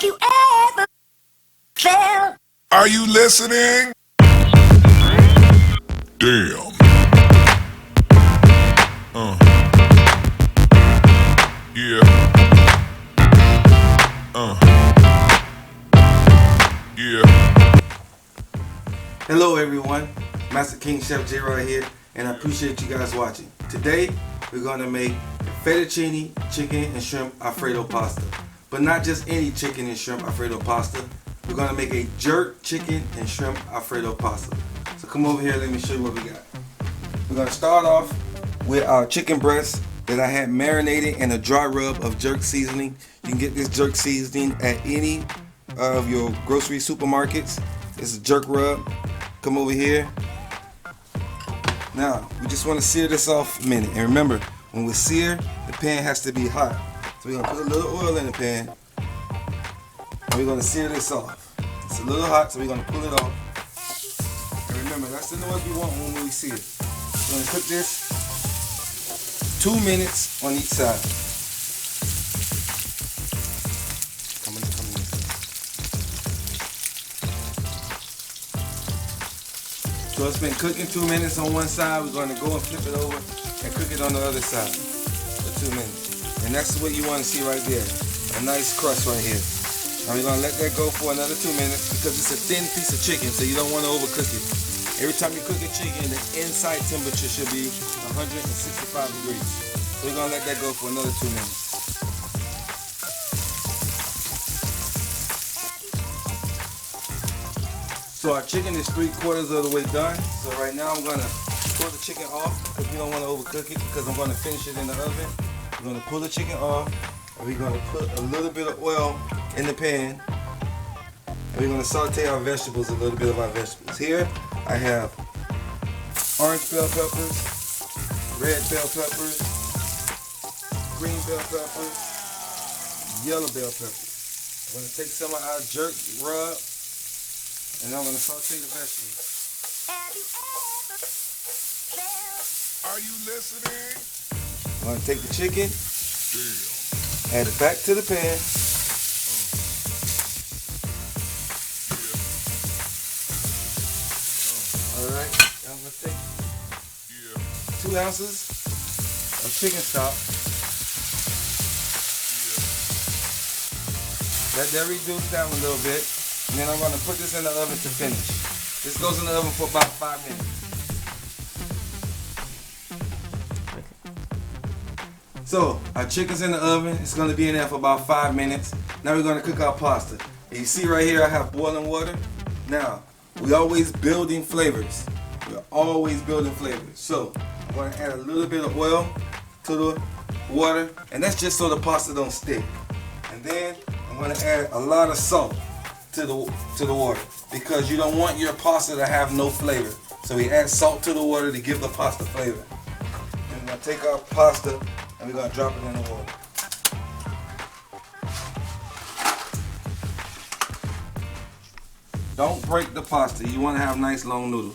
Have you ever felt? Are you listening? Damn. Yeah. Yeah. Hello everyone, Master King Chef J right here, and I appreciate you guys watching. Today we're going to make fettuccine chicken and shrimp Alfredo pasta. But not just any chicken and shrimp Alfredo pasta. We're going to make a jerk chicken and shrimp Alfredo pasta. So come over here, let me show you what we got. We're going to start off with our chicken breast that I had marinated in a dry rub of jerk seasoning. You can get this jerk seasoning at any of your grocery supermarkets. It's a jerk rub. Come over here. Now, we just want to sear this off a minute. And remember, when we sear, the pan has to be hot. So we're going to put a little oil in the pan. And we're going to sear this off. It's a little hot, so we're going to pull it off. And remember, that's the noise we want when we sear. We're going to cook this 2 minutes on each side. So it's been cooking 2 minutes on one side. We're going to go and flip it over and cook it on the other side for 2 minutes. And that's what you want to see right there. A nice crust right here. Now we're going to let that go for another 2 minutes because it's a thin piece of chicken, so you don't want to overcook it. Every time you cook a chicken, the inside temperature should be 165 degrees. So we're going to let that go for another 2 minutes. So our chicken is 3/4 of the way done. So right now I'm gonna pull the chicken off because we don't want to overcook it because I'm gonna finish it in the oven. We're gonna pull the chicken off and we're gonna put a little bit of oil in the pan. And we're gonna saute our vegetables, a little bit of our vegetables. Here I have orange bell peppers, red bell peppers, green bell peppers, yellow bell peppers. I'm gonna take some of our jerk rub. And I'm going to saute the vegetables. Are you listening? I'm going to take the chicken, Damn. add it back to the pan. Alright, I'm going to take 2 ounces of chicken stock. Let that reduce down a little bit. And then I'm going to put this in the oven to finish. This goes in the oven for about 5 minutes. So, our chicken's in the oven. It's going to be in there for about 5 minutes. Now we're going to cook our pasta. And you see right here I have boiling water. Now, we're always building flavors. We're always building flavors. So, I'm going to add a little bit of oil to the water. And that's just so the pasta don't stick. And then I'm going to add a lot of salt to the water because you don't want your pasta to have no flavor. So we add salt to the water to give the pasta flavor. And we're going to take our pasta and we're going to drop it in the water. Don't break the pasta. You want to have nice long noodles.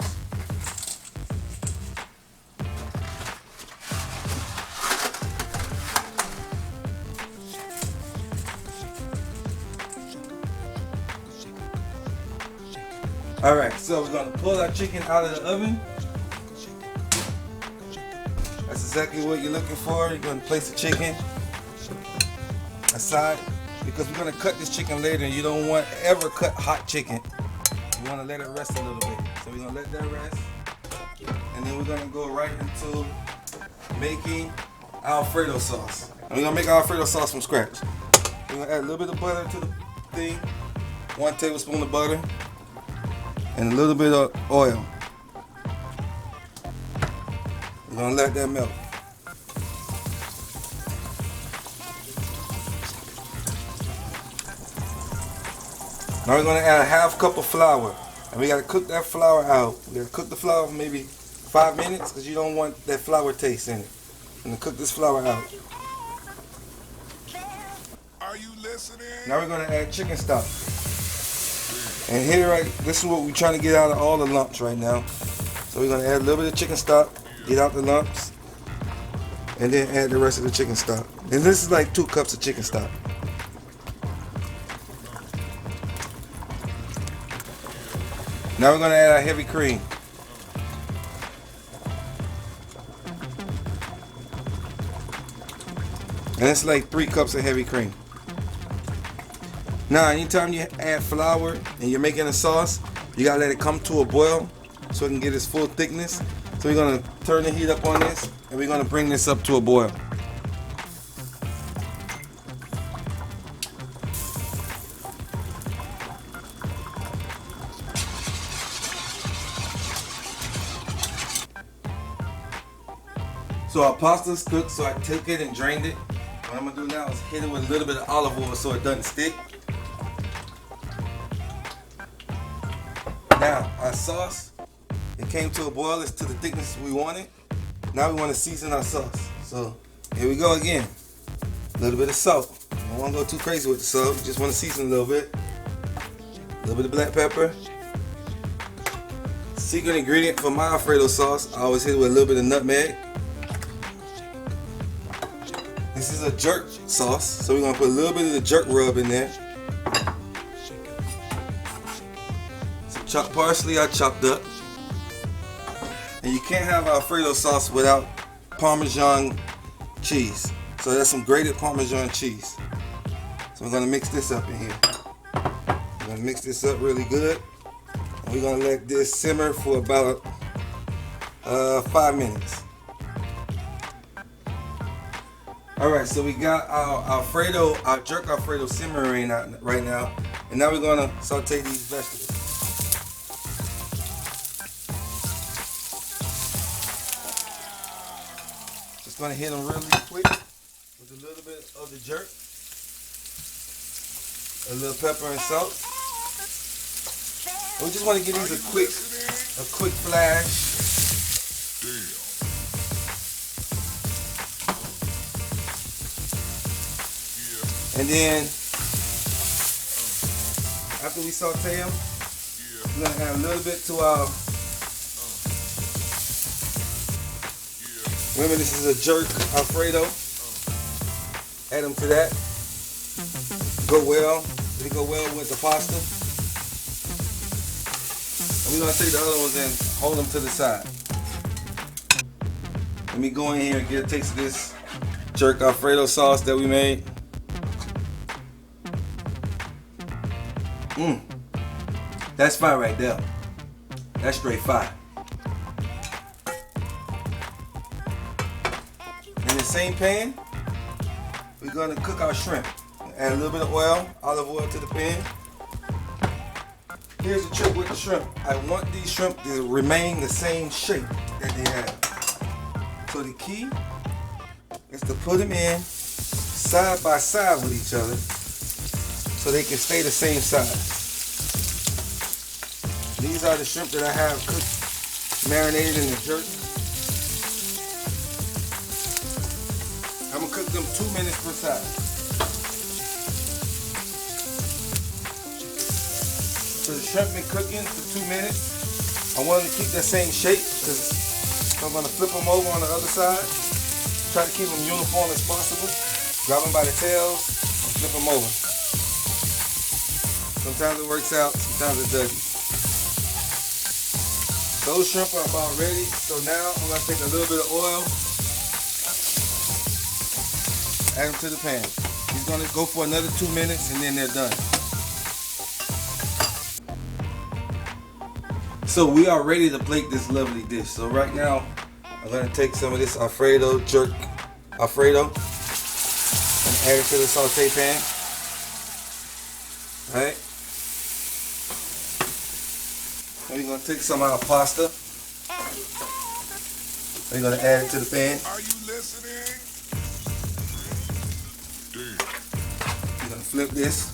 Alright, so we're going to pull our chicken out of the oven. That's exactly what you're looking for. You're going to place the chicken aside because we're going to cut this chicken later and you don't want to ever cut hot chicken. You want to let it rest a little bit. So we're going to let that rest. And then we're going to go right into making Alfredo sauce. And we're going to make Alfredo sauce from scratch. We're going to add a little bit of butter to the thing. 1 tablespoon of butter. And a little bit of oil. We're going to let that melt. Now we're going to add a 1/2 cup of flour. And we got to cook that flour out. We got to cook the flour for maybe 5 minutes because you don't want that flour taste in it. We're going to cook this flour out. Are you listening? Now we're going to add chicken stock. And here, right, this is what we're trying to get out of all the lumps right now. So we're going to add a little bit of chicken stock, get out the lumps, and then add the rest of the chicken stock. And this is like 2 cups of chicken stock. Now we're gonna add our heavy cream. And it's like 3 cups of heavy cream. Now, anytime you add flour and you're making a sauce, you gotta let it come to a boil so it can get its full thickness. So we're gonna turn the heat up on this and we're gonna bring this up to a boil. So our pasta's cooked, so I took it and drained it. What I'm gonna do now is hit it with a little bit of olive oil so it doesn't stick. Now, our sauce, it came to a boil. It's to the thickness we wanted. Now we want to season our sauce. So here we go again. A little bit of salt. You don't want to go too crazy with the salt. You just want to season a little bit. A little bit of black pepper. Secret ingredient for my Alfredo sauce, I always hit it with a little bit of nutmeg. This is a jerk sauce, so we're going to put a little bit of the jerk rub in there. Some chopped parsley I chopped up. And you can't have Alfredo sauce without Parmesan cheese. So that's some grated Parmesan cheese. So we're going to mix this up in here. We're going to mix this up really good. And we're going to let this simmer for about 5 minutes. Alright, so we got our Alfredo, our jerk Alfredo simmering right now. And now we're going to saute these vegetables. Just going to hit them really quick with a little bit of the jerk. A little pepper and salt. We just want to give these a quick flash. Damn. And then, after we saute them, we're going to add a little bit to our, remember this is a jerk Alfredo, add them to that, it'll go well with the pasta. And we're going to take the other ones and hold them to the side. Let me go in here and get a taste of this jerk Alfredo sauce that we made. That's fire right there. That's straight fire. In the same pan, we're gonna cook our shrimp. Add a little bit of oil, olive oil to the pan. Here's the trick with the shrimp. I want these shrimp to remain the same shape that they have. So the key is to put them in side by side with each other so they can stay the same size. These are the shrimp that I have cooked, marinated in the jerk. I'm gonna cook them 2 minutes per side. So the shrimp been cooking for 2 minutes. I want them to keep that same shape because I'm gonna flip them over on the other side. Try to keep them uniform as possible. Grab them by the tails and flip them over. Sometimes it works out, sometimes it doesn't. Those shrimp are about ready, so now I'm going to take a little bit of oil, add them to the pan. He's going to go for another 2 minutes and then they're done. So we are ready to plate this lovely dish. So right now, I'm going to take some of this Alfredo, jerk Alfredo, and add it to the saute pan. All right. And we're going to take some of our pasta. We're going to add it to the pan. Are you listening? Damn. We're going to flip this.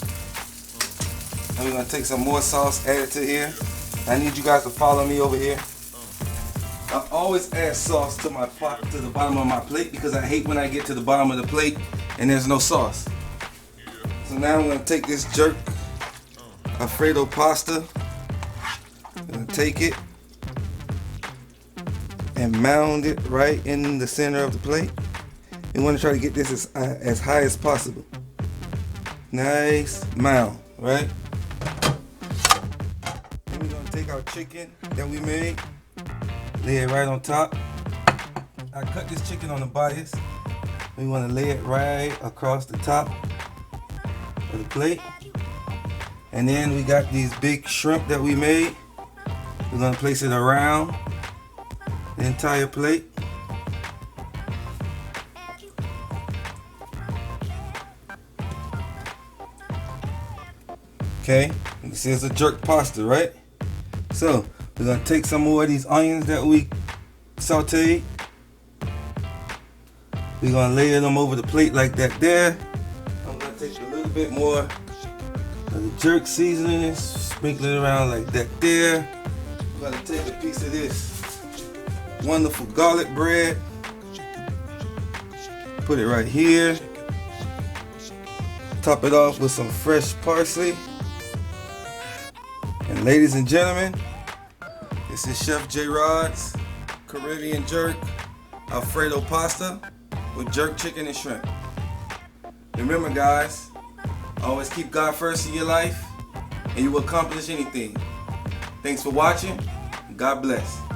And we're going to take some more sauce, add it to here. I need you guys to follow me over here. I always add sauce to my pot, to the bottom of my plate because I hate when I get to the bottom of the plate and there's no sauce. So now I'm going to take this jerk Alfredo pasta. I'm going to take it and mound it right in the center of the plate. You want to try to get this as high as possible. Nice mound, right? Then we're going to take our chicken that we made, lay it right on top. I cut this chicken on the bias. We want to lay it right across the top of the plate. And then we got these big shrimp that we made. We're going to place it around the entire plate. Okay, this is a jerk pasta, right? So we're gonna take some more of these onions that we sauteed. We're gonna lay them over the plate like that there. I'm gonna take a little bit more of the jerk seasoning, sprinkle it around like that there. I'm gonna take a piece of this wonderful garlic bread, put it right here. Top it off with some fresh parsley. And ladies and gentlemen, this is Chef J Rod's Caribbean jerk Alfredo pasta with jerk chicken and shrimp. Remember guys, always keep God first in your life and you will accomplish anything. Thanks for watching. God bless.